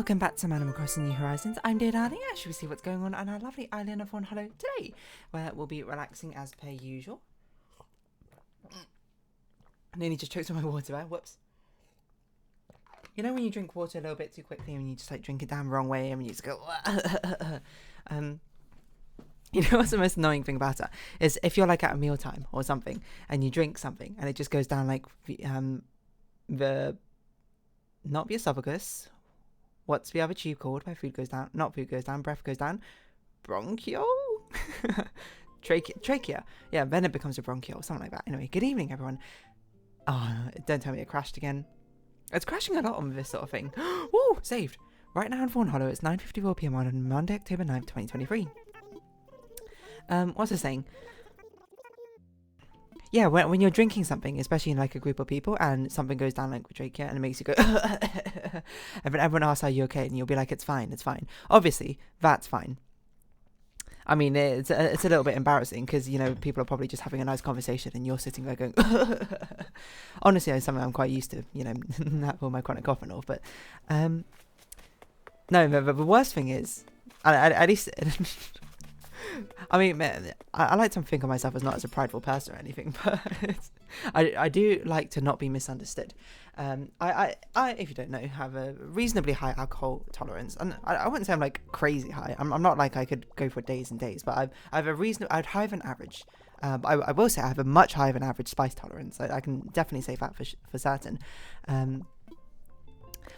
Welcome back to Animal Crossing New Horizons. I'm dear darling. Should we see what's going on our lovely island of Fawnhollow today, where we'll be relaxing as per usual. I nearly just choked on my water there. Whoops. You know when you drink water a little bit too quickly and you just like drink it down the wrong way and you just go you know what's the most annoying thing about it is if you're like at a mealtime or something and you drink something and it just goes down like the not the esophagus. What's the other tube called where food goes down? Not food goes down, breath goes down. Bronchial? Trachea. Yeah, then it becomes a bronchial, something like that. Anyway, good evening, everyone. Oh, don't tell me it crashed again. It's crashing a lot on this sort of thing. Woo! Saved. Right now in Fawnhollow, it's 9:54 PM on Monday, October 9th, 2023. What's I saying? Yeah, when you're drinking something, especially in like a group of people, and something goes down like with trachea, and it makes you go, and then everyone asks, "Are you okay?" And you'll be like, "It's fine, it's fine." Obviously, that's fine. I mean, it's a little bit embarrassing because you know people are probably just having a nice conversation, and you're sitting there going, honestly, it's something I'm quite used to. You know, that all my chronic cough and all. But no, the worst thing is, at least. I mean, I like to think of myself as not as a prideful person or anything, but I do like to not be misunderstood. I if you don't know, have a reasonably high alcohol tolerance, and I wouldn't say I'm like crazy high. I'm not like I could go for days and days, but I have a I'd higher than average. I will say I have a much higher than average spice tolerance. I can definitely say that for certain.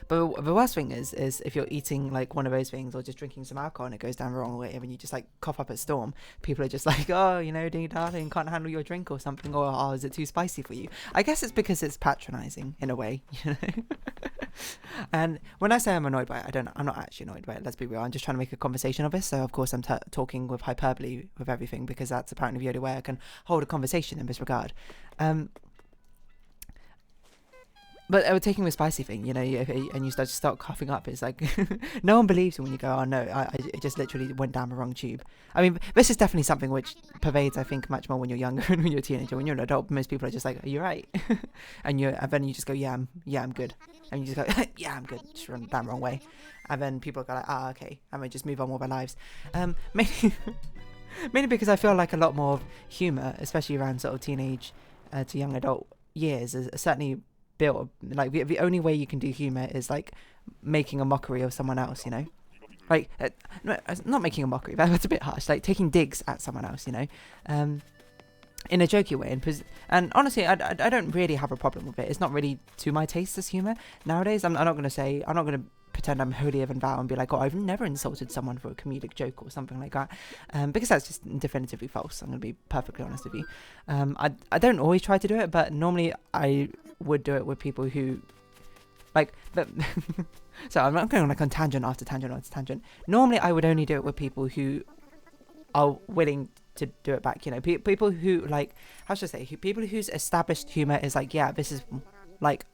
But the worst thing is if you're eating like one of those things or just drinking some alcohol and it goes down the wrong way and you just like cough up a storm, people are just like, oh, you know, dear darling, can't handle your drink or something, or oh, is it too spicy for you? I guess it's because it's patronizing in a way, you know. And when I say I'm annoyed by it, I'm not actually annoyed by it. Let's be real. I'm just trying to make a conversation of this. So of course I'm talking with hyperbole with everything because that's apparently the only way I can hold a conversation in this regard. But taking the spicy thing, you know, and you start coughing up, it's like, no one believes you when you go, oh no, it just literally went down the wrong tube. I mean, this is definitely something which pervades, I think, much more when you're younger and when you're a teenager. When you're an adult, most people are just like, are you right? and then you just go, yeah, I'm good. And you just go, yeah, I'm good, just run down the wrong way. And then people go like, okay, and they just move on with their lives. Mainly because I feel like a lot more of humour, especially around sort of teenage to young adult years, is certainly built like the only way you can do humor is like making a mockery of someone else, you know, like not making a mockery, that's a bit harsh, like taking digs at someone else, you know, in a jokey way. And honestly, I don't really have a problem with it. It's not really to my taste as humor nowadays. I'm not going to pretend I'm holier than thou and be like, oh, I've never insulted someone for a comedic joke or something like that, because that's just definitively false. I'm going to be perfectly honest with you. I don't always try to do it, but normally I would do it with people who like so I'm not going like on tangent after tangent after tangent. Normally I would only do it with people who are willing to do it back, you know, people who like, how should I say, people whose established humor is like, yeah, this is like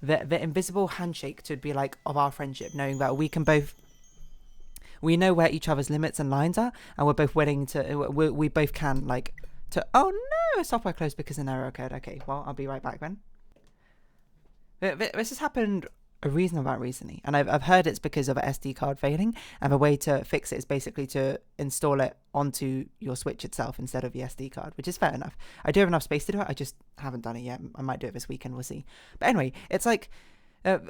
the invisible handshake to be like of our friendship, knowing that we know where each other's limits and lines are, and we're both willing to we both can like to, oh no, software closed because of an error code. Okay, well, I'll be right back then. This has happened a reasonable amount recently, and I've heard it's because of an SD card failing, and the way to fix it is basically to install it onto your Switch itself instead of the SD card, which is fair enough. I do have enough space to do it, I just haven't done it yet. I might do it this weekend, we'll see. But anyway, it's like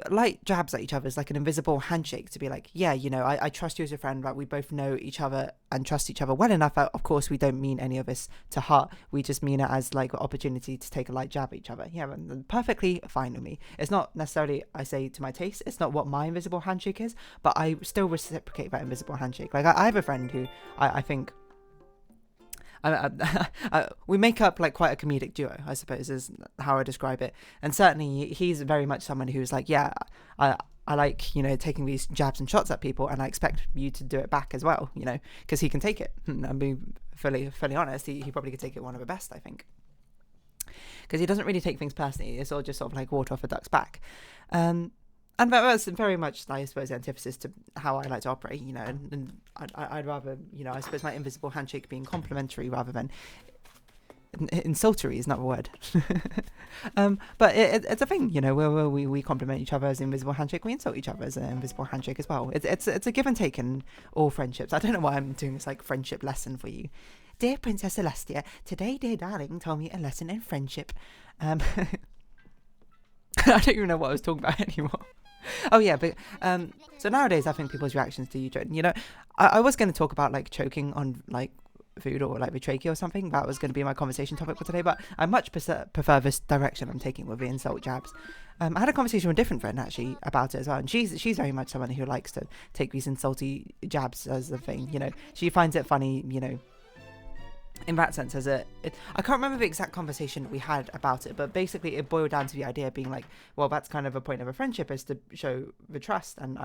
light jabs at each other is like an invisible handshake to be like, yeah, you know, I trust you as a friend, like we both know each other and trust each other well enough. Of course, we don't mean any of this to heart. We just mean it as like an opportunity to take a light jab at each other. Yeah, perfectly fine with me. It's not necessarily, I say, to my taste. It's not what my invisible handshake is, but I still reciprocate that invisible handshake. Like I have a friend who I think we make up like quite a comedic duo, I suppose, is how I describe it. And certainly he's very much someone who's like, yeah, I like, you know, taking these jabs and shots at people, and I expect you to do it back as well, you know, because he can take it. I'm being fully honest, he probably could take it one of the best, I think, because he doesn't really take things personally. It's all just sort of like water off a duck's back. And that's very much, I suppose, the antithesis to how I like to operate, you know, and I'd rather, you know, I suppose my invisible handshake being complimentary rather than insultory is not a word. But it's a thing, you know, where we compliment each other as invisible handshake, we insult each other as an invisible handshake as well. It's a give and take in all friendships. I don't know why I'm doing this like friendship lesson for you. Dear Princess Celestia, today dear darling told me a lesson in friendship. I don't even know what I was talking about anymore. Oh yeah, but so nowadays I think people's reactions to you, you know, I was going to talk about like choking on like food or like the trachea or something. That was going to be my conversation topic for today, but I much prefer this direction I'm taking with the insult jabs. I had a conversation with a different friend actually about it as well, and she's very much someone who likes to take these insulty jabs as a thing, you know. She finds it funny, you know, in that sense. I can't remember the exact conversation we had about it, but basically it boiled down to the idea being like, well, that's kind of a point of a friendship, is to show the trust, and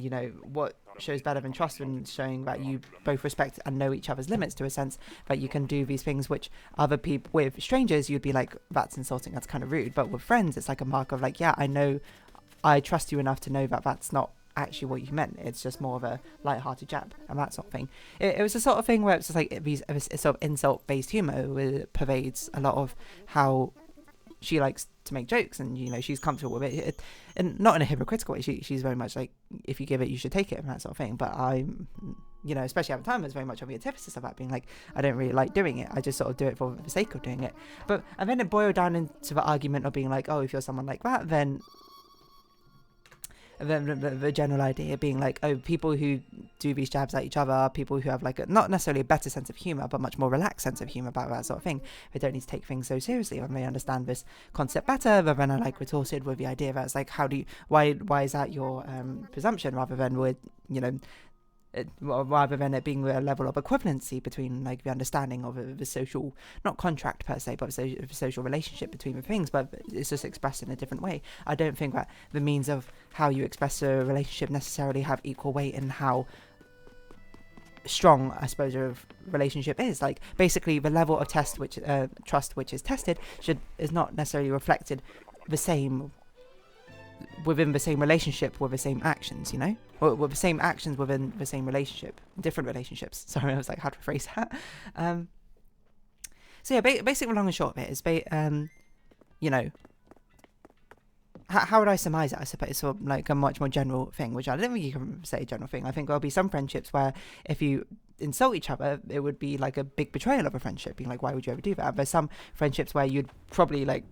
you know, what shows better than trust than showing that you both respect and know each other's limits, to a sense that you can do these things which other people, with strangers, you'd be like, that's insulting, that's kind of rude, but with friends it's like a mark of like, yeah, I trust you enough to know that that's not actually what you meant. It's just more of a light-hearted jab and that sort of thing. It was the sort of thing where it's just like these sort of insult-based humor pervades a lot of how she likes to make jokes, and you know, she's comfortable with it, and not in a hypocritical way. She's very much like, if you give it, you should take it, and that sort of thing. But I'm, you know, especially at the time, it was very much on the antithesis of that, being like, I don't really like doing it. I just sort of do it for the sake of doing it. And then it boiled down into the argument of being like, oh, if you're someone like that, then the general idea being like, oh, people who do these jabs at each other are people who have like not necessarily a better sense of humor, but much more relaxed sense of humor about that sort of thing. They don't need to take things so seriously, and they understand this concept better. But then I like retorted with the idea that it's like, why is that your presumption, rather than with, you know, rather than it being a level of equivalency between like the understanding of the social, not contract per se, but the social relationship between the things, but it's just expressed in a different way. I don't think that the means of how you express a relationship necessarily have equal weight in how strong, I suppose, a relationship is. Like, basically the level of trust which is tested is not necessarily reflected the same within the same relationship with the same actions, you know, or with the same actions within the same relationship, different relationships. Sorry, I was like, how to phrase that. So yeah, basically, long and short of it is, you know, how would I surmise it? I suppose it's sort of like a much more general thing, which I don't think you can say general thing. I think there'll be some friendships where if you insult each other, it would be like a big betrayal of a friendship, being like, why would you ever do that? There's some friendships where you'd probably like,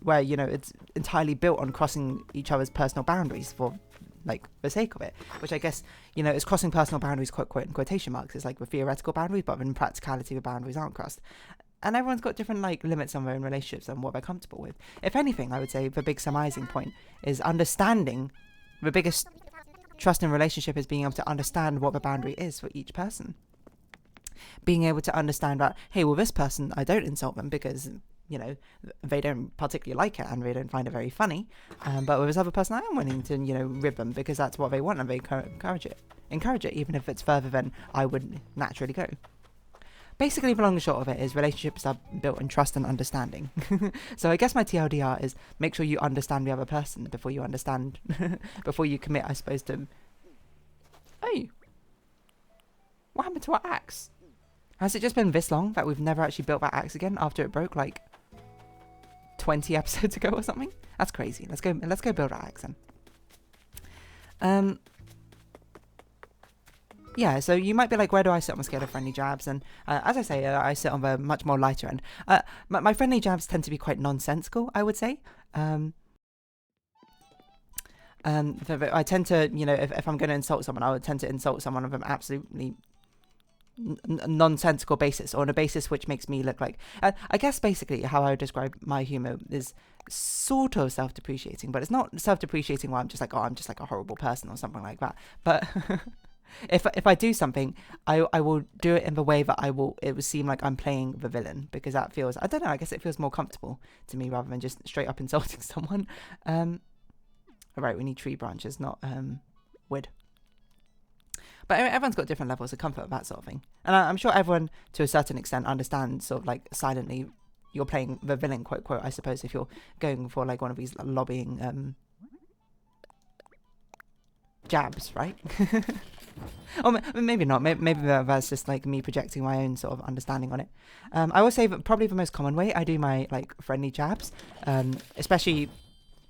where, you know, it's entirely built on crossing each other's personal boundaries for like the sake of it, which I guess, you know, is crossing personal boundaries, quote in quotation marks. It's like the theoretical boundaries, but in practicality the boundaries aren't crossed, and everyone's got different like limits on their own relationships and what they're comfortable with. If anything, I would say the big surmising point is understanding. The biggest trust in relationship is being able to understand what the boundary is for each person, being able to understand that, hey, well, this person, I don't insult them because, you know, they don't particularly like it and they don't find it very funny. But with this other person, I am willing to, you know, rib them because that's what they want, and they encourage it, even if it's further than I would naturally go. Basically, the long and short of it is relationships are built on trust and understanding. So I guess my TLDR is make sure you understand the other person before you understand, before you commit, I suppose, to, hey, what happened to our axe? Has it just been this long that we've never actually built that axe again after it broke like 20 episodes ago or something? That's crazy. Let's go build our axe then. Yeah, so you might be like, where do I sit on the scale of friendly jabs? And as I say, I sit on the much more lighter end. My friendly jabs tend to be quite nonsensical, I would say. I tend to, you know, if I'm going to insult someone, I would tend to insult someone of an absolutely nonsensical basis, or on a basis which makes me look like, I guess basically how I would describe my humor is sort of self-depreciating, but it's not self-depreciating where I'm just like, oh, I'm just like a horrible person or something like that. But if I do something, I will do it in the way that it will seem like I'm playing the villain, because that feels, I don't know, I guess it feels more comfortable to me rather than just straight up insulting someone. Alright, we need tree branches, not wood. But everyone's got different levels of comfort with that sort of thing. And I'm sure everyone, to a certain extent, understands sort of like silently you're playing the villain, quote, I suppose, if you're going for like one of these lobbying jabs, right? Or maybe not. Maybe that's just like me projecting my own sort of understanding on it. I will say that probably the most common way I do my like friendly jabs, especially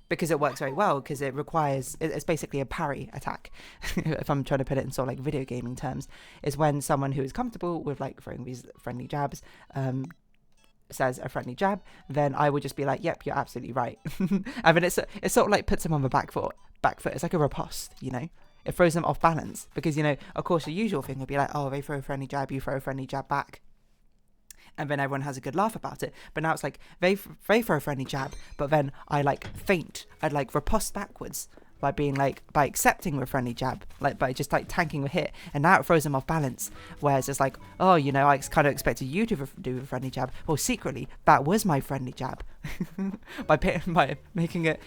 because it works very well, because it requires, it's basically a parry attack, if I'm trying to put it in sort of like video gaming terms, is when someone who is comfortable with like throwing these friendly jabs says a friendly jab, then I would just be like, yep, you're absolutely right. I mean, it's sort of like puts them on the back foot. It's like a riposte, you know? It throws them off balance, because, you know, of course the usual thing would be like, oh, they throw a friendly jab, you throw a friendly jab back, and then everyone has a good laugh about it. But now it's like they throw a friendly jab, but then I like feint, I'd like riposte backwards by being like, by accepting the friendly jab, like by just like tanking the hit, and now it throws them off balance. Whereas it's like, oh, you know, I kind of expected you to do a friendly jab. Well, secretly that was my friendly jab. by making it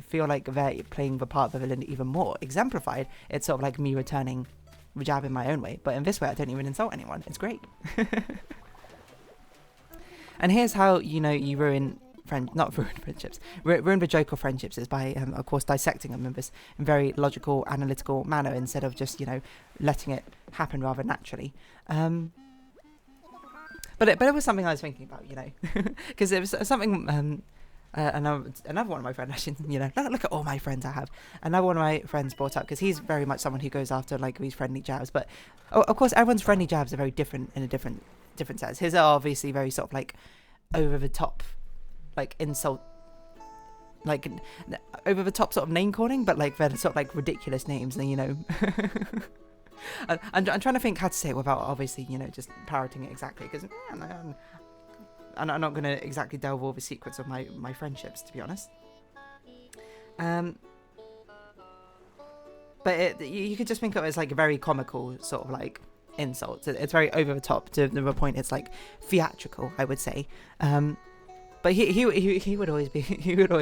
feel like they're playing the part of the villain even more exemplified. It's sort of like me returning the jab in my own way, but in this way I don't even insult anyone. It's great. And here's how, you know, you ruin friendships. Ruin the joke of friendships is by, of course, dissecting them in this very logical, analytical manner, instead of just, you know, letting it happen rather naturally. But it was something I was thinking about, you know, because it was something. Another one of my friends, actually, you know, look at all my friends I have. Another one of my friends brought up, because he's very much someone who goes after like these friendly jabs, but of course everyone's friendly jabs are very different in a different sense. His are obviously very sort of like over the top, like insult, like over the top sort of name calling, but like they're sort of like ridiculous names, and you know. I'm trying to think how to say it without obviously, you know, just parroting it exactly, because I'm not going to exactly delve all the secrets of my friendships, to be honest. But you could just think of it as like a very comical sort of like insults. It's very over the top to the point it's like theatrical, I would say. But he would always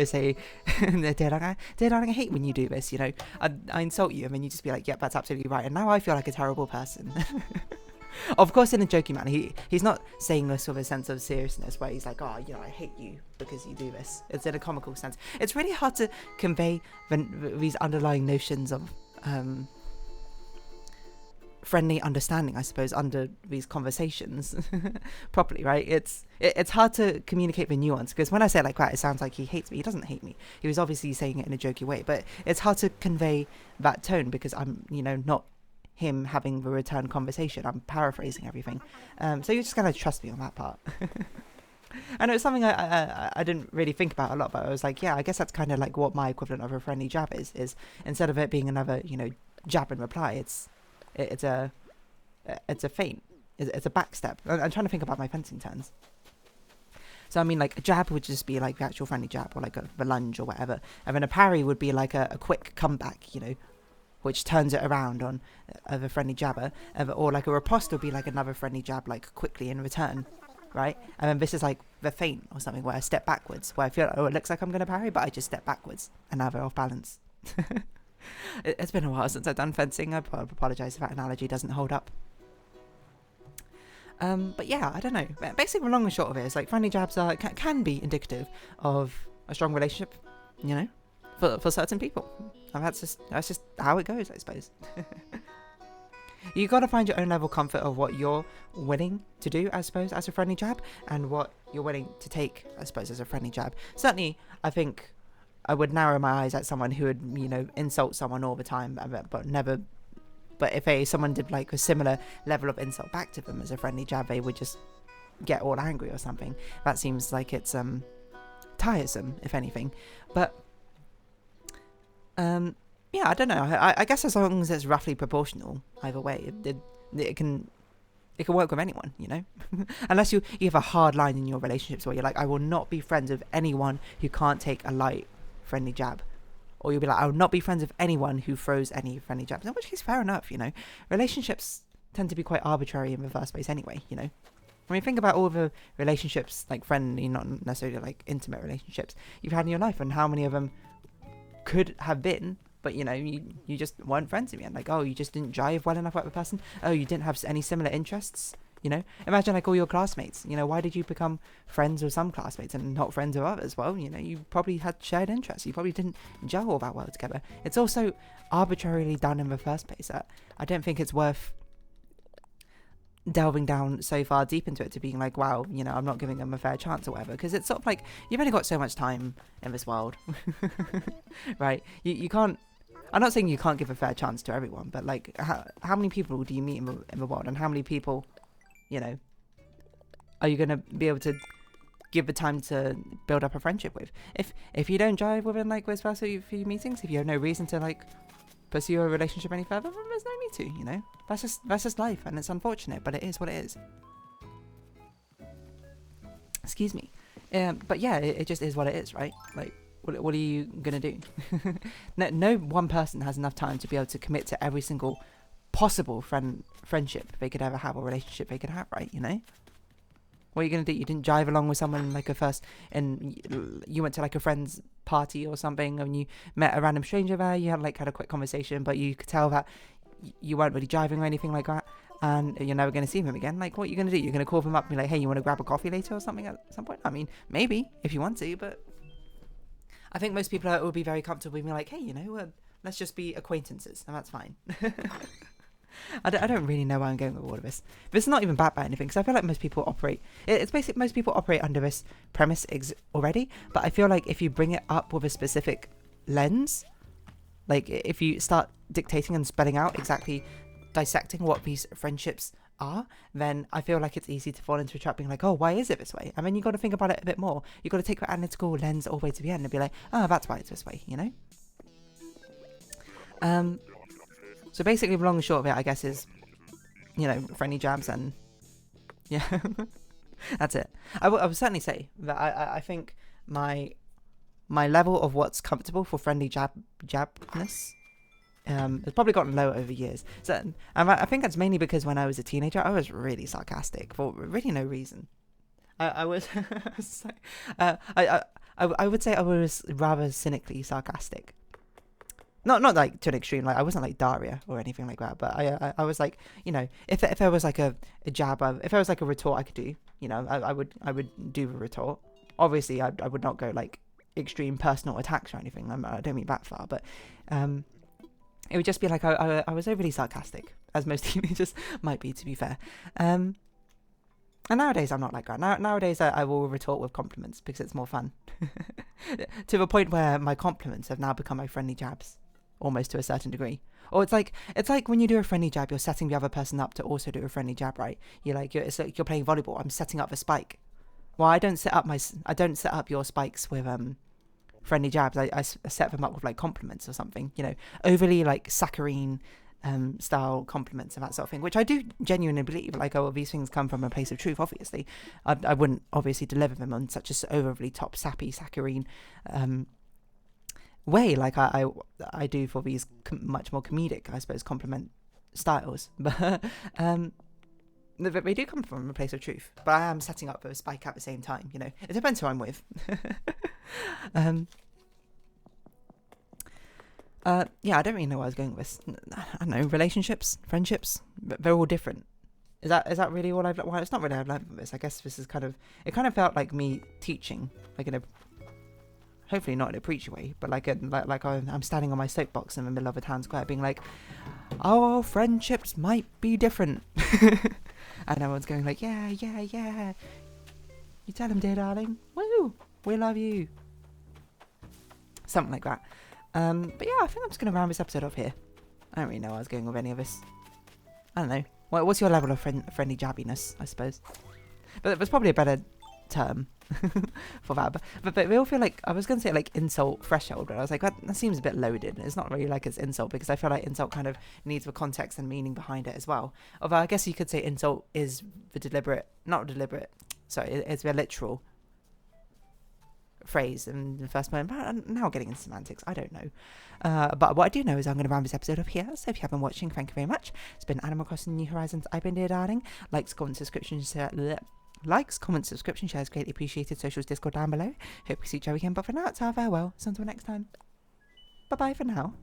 say, Dad, I hate when you do this, you know. I insult you, and then you just be like, yep, that's absolutely right. And now I feel like a terrible person. Of course, in a joking manner. He's not saying this with a sense of seriousness where he's like, oh, you know, I hate you because you do this. It's in a comical sense. It's really hard to convey these underlying notions of friendly understanding, I suppose, under these conversations properly, right? It's hard to communicate the nuance, because when I say it like that, it sounds like he hates me. He doesn't hate me. He was obviously saying it in a jokey way, but it's hard to convey that tone, because I'm, you know, not him having the return conversation. I'm paraphrasing everything. So you're just going to trust me on that part. And it was something I didn't really think about a lot, but I was like, yeah, I guess that's kind of like what my equivalent of a friendly jab is instead of it being another, you know, jab and reply, it's a feint. It's a backstep. I'm trying to think about my fencing terms. So I mean, like a jab would just be like the actual friendly jab, or like a lunge or whatever, and then a parry would be like a quick comeback, you know, which turns it around on the friendly jabber, or like a riposte would be like another friendly jab, like quickly in return, right? And then this is like the feint or something, where I step backwards, where I feel like, oh, it looks like I'm going to parry, but I just step backwards, and now they're off balance. It's been a while since I've done fencing. I apologise if that analogy doesn't hold up. But yeah, I don't know. Basically, the long and short of it is like friendly jabs can be indicative of a strong relationship, you know, for certain people. And that's just how it goes, I suppose. You got to find your own level of comfort of what you're willing to do, I suppose, as a friendly jab, and what you're willing to take, I suppose, as a friendly jab. Certainly, I think I would narrow my eyes at someone who would, you know, insult someone all the time, but never. But if someone did like a similar level of insult back to them as a friendly jab, they would just get all angry or something. That seems like it's tiresome, if anything. But yeah, I don't know. I guess as long as it's roughly proportional, either way, it can work with anyone, you know. Unless you have a hard line in your relationships where you're like, I will not be friends with anyone who can't take a light friendly jab. Or you'll be like, I will not be friends with anyone who throws any friendly jabs. In which case, fair enough, you know. Relationships tend to be quite arbitrary in the first place anyway, you know. I mean, think about all the relationships, like friendly, not necessarily like intimate relationships you've had in your life, and how many of them could have been, but you know, you just weren't friends in the end. Like, oh, you just didn't jive well enough with the person. Oh, you didn't have any similar interests. You know, imagine like all your classmates. You know, why did you become friends with some classmates and not friends with others? Well, you know, you probably had shared interests. You probably didn't gel all that well together. It's also arbitrarily done in the first place. I don't think it's worth delving down so far deep into it to being like, wow, you know, I'm not giving them a fair chance or whatever, because it's sort of like you've only got so much time in this world. Right? You can't, I'm not saying you can't give a fair chance to everyone, but like how many people do you meet in the world, and how many people, you know, are you going to be able to give the time to build up a friendship with? If you don't jive within like those first few meetings, if you have no reason to like pursue a relationship any further, then there's no need to, you know. That's just life, and it's unfortunate, but it is what it is. Excuse me. But yeah, it just is what it is, right? Like, what are you gonna do? No one person has enough time to be able to commit to every single possible friendship they could ever have, or relationship they could have, right? You know. What are you going to do? You didn't jive along with someone like and you went to like a friend's party or something, and you met a random stranger there, you had a quick conversation, but you could tell that you weren't really jiving or anything like that, and you're never going to see them again. Like, what are you going to do? You're going to call them up and be like, hey, you want to grab a coffee later or something at some point? I mean, maybe, if you want to, but I think most people will be very comfortable with being like, hey, you know, let's just be acquaintances, and that's fine. I don't really know where I'm going with all of this. But it's not even bad by anything, because I feel like most people operate... It's basically most people operate under this premise already, but I feel like if you bring it up with a specific lens, like if you start dictating and spelling out exactly, dissecting what these friendships are, then I feel like it's easy to fall into a trap being like, oh, why is it this way? I mean, you got to think about it a bit more. You got to take the analytical lens all the way to the end and be like, oh, that's why it's this way, you know? So basically, the long and short of it, I guess, is, you know, friendly jabs, and yeah, that's it. I would certainly say that I think my level of what's comfortable for friendly jabness has probably gotten lower over years. So I think that's mainly because when I was a teenager, I was really sarcastic for really no reason. I was I would say I was rather cynically sarcastic. Not like to an extreme, like I wasn't like Daria or anything like that, but I was like, you know, if there was like a jab, if there was like a retort I could do, you know, I would do the retort. Obviously, I would not go like extreme personal attacks or anything. I don't mean that far, but it would just be like I was overly sarcastic, as most teenagers might be, to be fair. And nowadays I'm not like that. Nowadays I will retort with compliments because it's more fun. To the point where my compliments have now become my friendly jabs, almost to a certain degree. Or it's like when you do a friendly jab, you're setting the other person up to also do a friendly jab, right? It's like you're playing volleyball. I'm setting up a spike. Well, I don't set up your spikes with friendly jabs. I set them up with like compliments or something. You know, overly like saccharine style compliments and that sort of thing, which I do genuinely believe. Like, oh, these things come from a place of truth. Obviously, I wouldn't obviously deliver them on such a overly top sappy saccharine way like I do for these much more comedic, I suppose, compliment styles. But they do come from a place of truth. But I am setting up a spike at the same time. You know, it depends who I'm with. Yeah, I don't really know where I was going with this. I don't know, relationships, friendships, they're all different. Is that really all I've learned? Well, it's not really I've learned from this. I guess this is it kind of felt like me teaching, like in a, hopefully not in a preachy way, but like I'm standing on my soapbox in the middle of a town square being like, oh, friendships might be different. And everyone's going like, yeah. You tell them, dear darling. Woo! We love you. Something like that. But yeah, I think I'm just going to round this episode off here. I don't really know where I was going with any of this. I don't know. What's your level of friendly jabbiness, I suppose? But there's probably a better term for that. But we all feel like, I was going to say like insult threshold, but I was like, that seems a bit loaded. It's not really like it's insult, because I feel like insult kind of needs the context and meaning behind it as well. Although I guess you could say insult is the it's the literal phrase in the first moment. But now getting into semantics, I don't know. But what I do know is I'm going to round this episode up here. So if you have been watching, thank you very much. It's been Animal Crossing New Horizons. I've been Dear Darling. Likes, comments, subscriptions, shares greatly appreciated. Socials, Discord down below. Hope we see each other again. But for now, it's our farewell. So until next time. Bye bye for now.